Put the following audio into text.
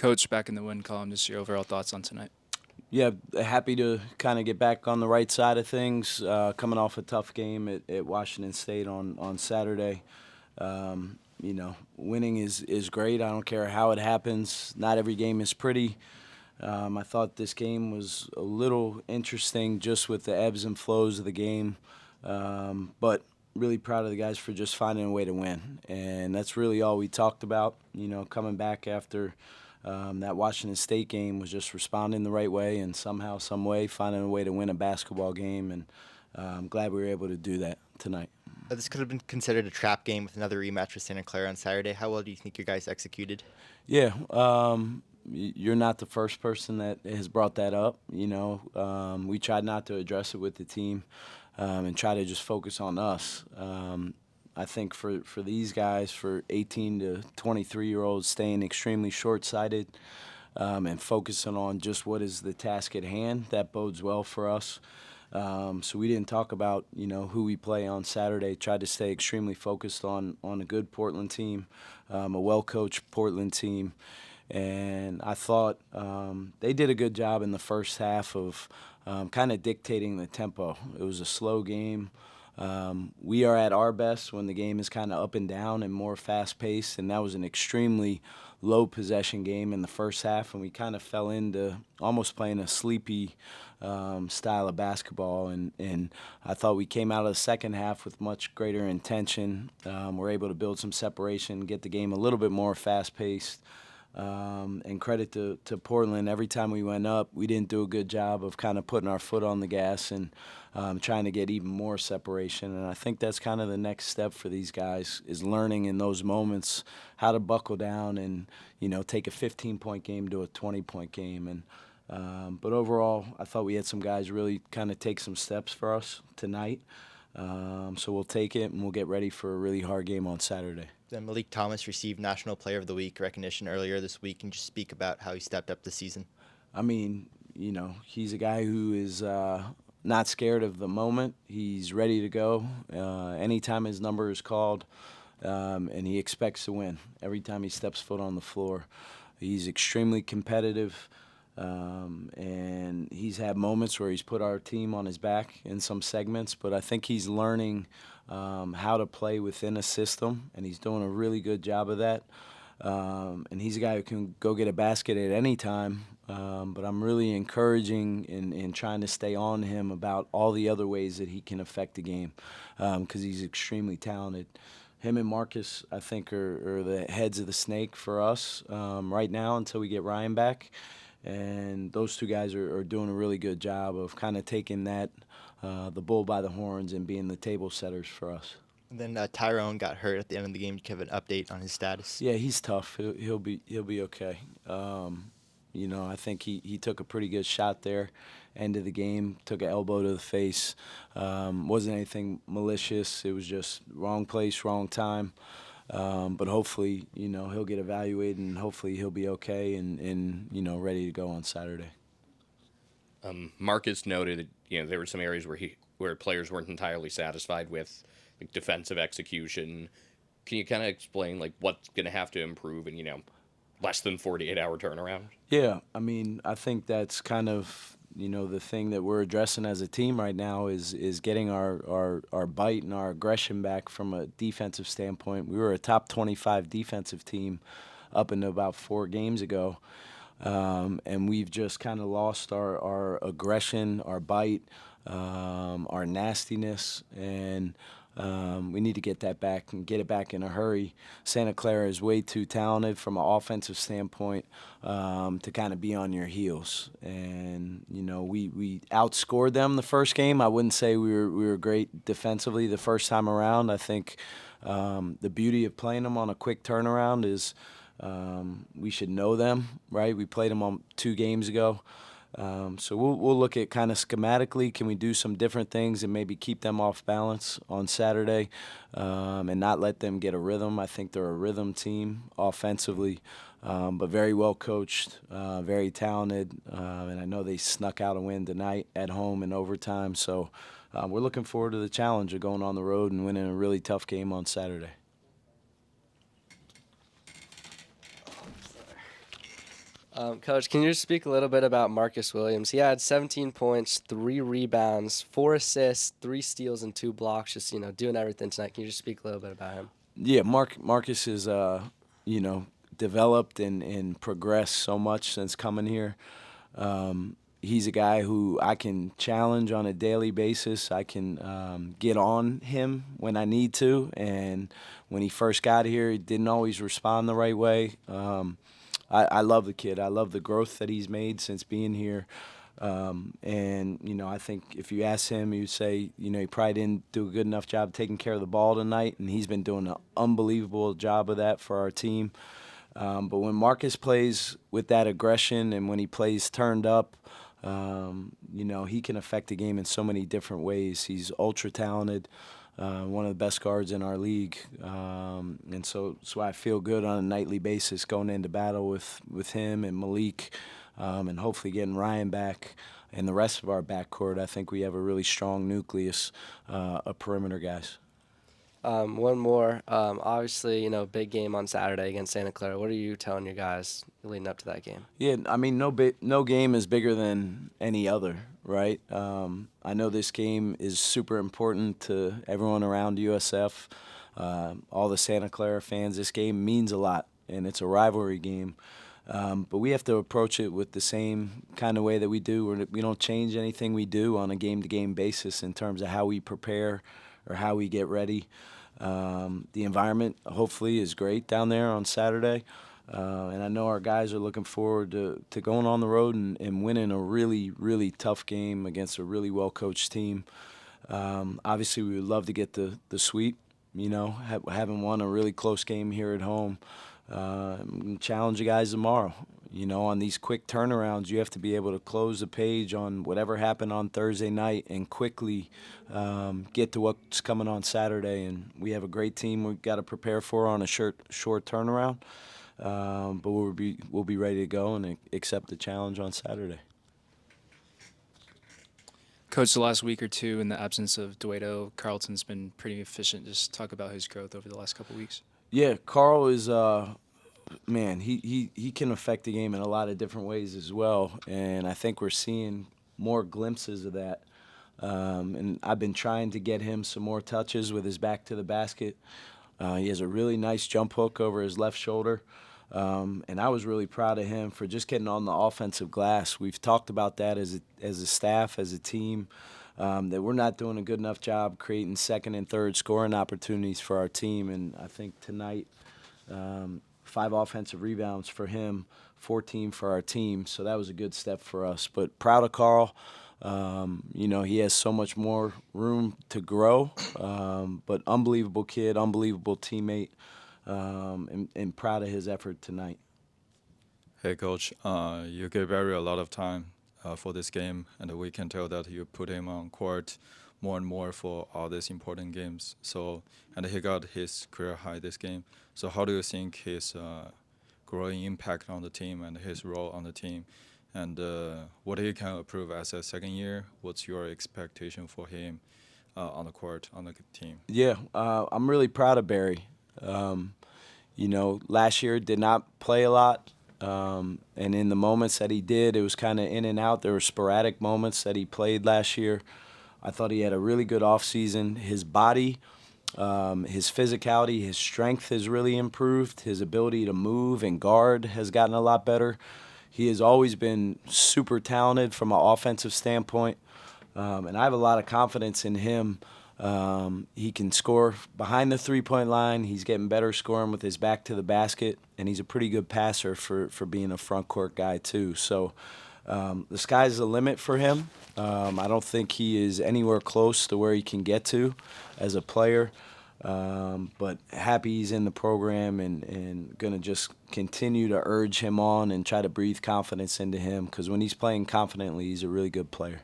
coach back in the win column this year. Overall thoughts on tonight? Yeah, happy to kind of get back on the right side of things. Coming off a tough game at Washington State on Saturday. Winning is great. I don't care how it happens. Not every game is pretty. I thought this game was a little interesting just with the ebbs and flows of the game. But really proud of the guys for just finding a way to win. And that's really all we talked about, coming back after that Washington State game was just responding the right way and somehow, some way, finding a way to win a basketball game. And I'm glad we were able to do that tonight. This could have been considered a trap game with another rematch with Santa Clara on Saturday. How well do you think your guys executed? Yeah, you're not the first person that has brought that up. We tried not to address it with the team and try to just focus on us. I think for these guys, for 18 to 23-year-olds, staying extremely short-sighted and focusing on just what is the task at hand, that bodes well for us. So we didn't talk about, who we play on Saturday. Tried to stay extremely focused on a good Portland team, a well-coached Portland team. And I thought they did a good job in the first half of kind of dictating the tempo. It was a slow game. We are at our best when the game is kind of up and down and more fast-paced, and that was an extremely low possession game in the first half, and we kind of fell into almost playing a sleepy style of basketball, and I thought we came out of the second half with much greater intention. We're able to build some separation, get the game a little bit more fast-paced. And credit to Portland, every time we went up, we didn't do a good job of kind of putting our foot on the gas and trying to get even more separation. And I think that's kind of the next step for these guys is learning in those moments how to buckle down and, take a 15-point game to a 20-point game. And but overall, I thought we had some guys really kind of take some steps for us tonight. So we'll take it and we'll get ready for a really hard game on Saturday. Then Malik Thomas received National Player of the Week recognition earlier this week. Can you just speak about how he stepped up this season? I mean, he's a guy who is not scared of the moment. He's ready to go anytime his number is called, and he expects to win every time he steps foot on the floor. He's extremely competitive, and he's had moments where he's put our team on his back in some segments, but I think he's learning how to play within a system, and he's doing a really good job of that. And he's a guy who can go get a basket at any time, but I'm really encouraging and trying to stay on him about all the other ways that he can affect the game because he's extremely talented. Him and Marcus, I think, are the heads of the snake for us right now until we get Ryan back. And those two guys are doing a really good job of kind of taking that the bull by the horns and being the table setters for us. And then Tyrone got hurt at the end of the game. Do you have an update on his status? Yeah, he's tough. He'll be okay. I think he took a pretty good shot there, end of the game. Took an elbow to the face. Wasn't anything malicious. It was just wrong place, wrong time. But hopefully, he'll get evaluated and hopefully he'll be okay and ready to go on Saturday. Marcus noted, there were some areas where players weren't entirely satisfied with defensive execution. Can you kind of explain what's going to have to improve in less than 48-hour turnaround? Yeah, I mean, I think that's kind of the thing that we're addressing as a team right now is getting our bite and our aggression back from a defensive standpoint. We were a top 25 defensive team up until about 4 games ago. And we've just kind of lost our aggression, our bite, our nastiness, and we need to get that back and get it back in a hurry. Santa Clara is way too talented from an offensive standpoint to kind of be on your heels. And we outscored them the first game. I wouldn't say we were great defensively the first time around. I think the beauty of playing them on a quick turnaround is we should know them, right? We played them on 2 games ago. So we'll look at kind of schematically, can we do some different things and maybe keep them off balance on Saturday and not let them get a rhythm. I think they're a rhythm team offensively, but very well coached, very talented, and I know they snuck out a win tonight at home in overtime. So we're looking forward to the challenge of going on the road and winning a really tough game on Saturday. Coach, can you just speak a little bit about Marcus Williams? He had 17 points, 3 rebounds, 4 assists, 3 steals, and 2 blocks. Just doing everything tonight. Can you just speak a little bit about him? Yeah, Marcus is developed and progressed so much since coming here. He's a guy who I can challenge on a daily basis. I can get on him when I need to. And when he first got here, he didn't always respond the right way. I love the kid. I love the growth that he's made since being here. I think if you ask him, he would say, he probably didn't do a good enough job taking care of the ball tonight, and he's been doing an unbelievable job of that for our team. But when Marcus plays with that aggression and when he plays turned up, he can affect the game in so many different ways. He's ultra talented, one of the best guards in our league, and so I feel good on a nightly basis going into battle with him and Malik, and hopefully getting Ryan back and the rest of our backcourt. I think we have a really strong nucleus of perimeter guys. One more. Obviously, big game on Saturday against Santa Clara. What are you telling your guys leading up to that game? Yeah, I mean, no game is bigger than any other, right? I know this game is super important to everyone around USF, all the Santa Clara fans. This game means a lot, and it's a rivalry game. But we have to approach it with the same kind of way that we do. We don't change anything we do on a game-to-game basis in terms of how we prepare or how we get ready. The environment, hopefully, is great down there on Saturday. And I know our guys are looking forward to going on the road and winning a really, really tough game against a really well-coached team. Obviously, we would love to get the sweep, having won a really close game here at home. Challenge the guys tomorrow. On these quick turnarounds, you have to be able to close the page on whatever happened on Thursday night and quickly get to what's coming on Saturday. And we have a great team we've got to prepare for on a short turnaround. But we'll be ready to go and accept the challenge on Saturday. Coach, the last week or two, in the absence of Dueto, Carlton's been pretty efficient. Just talk about his growth over the last couple of weeks. Yeah, Carl is man, he can affect the game in a lot of different ways as well, and I think we're seeing more glimpses of that. And I've been trying to get him some more touches with his back to the basket. He has a really nice jump hook over his left shoulder, and I was really proud of him for just getting on the offensive glass. We've talked about that as a staff, as a team, that we're not doing a good enough job creating second and third scoring opportunities for our team, and I think tonight 5 offensive rebounds for him, 14 for our team. So that was a good step for us. But proud of Carl. He has so much more room to grow. But unbelievable kid, unbelievable teammate, and proud of his effort tonight. Hey, Coach. You gave Barry a lot of time for this game, and we can tell that you put him on court more and more for all these important games. And he got his career high this game. So how do you think his growing impact on the team and his role on the team, and what he can improve as a second year? What's your expectation for him on the court, on the team? Yeah, I'm really proud of Barry. Last year did not play a lot. And in the moments that he did, it was kind of in and out. There were sporadic moments that he played last year. I thought he had a really good offseason. His body, his physicality, his strength has really improved. His ability to move and guard has gotten a lot better. He has always been super talented from an offensive standpoint, and I have a lot of confidence in him. He can score behind the three-point line. He's getting better scoring with his back to the basket, and he's a pretty good passer for being a front court guy too. So the sky's the limit for him. I don't think he is anywhere close to where he can get to as a player, but happy he's in the program and going to just continue to urge him on and try to breathe confidence into him, because when he's playing confidently, he's a really good player.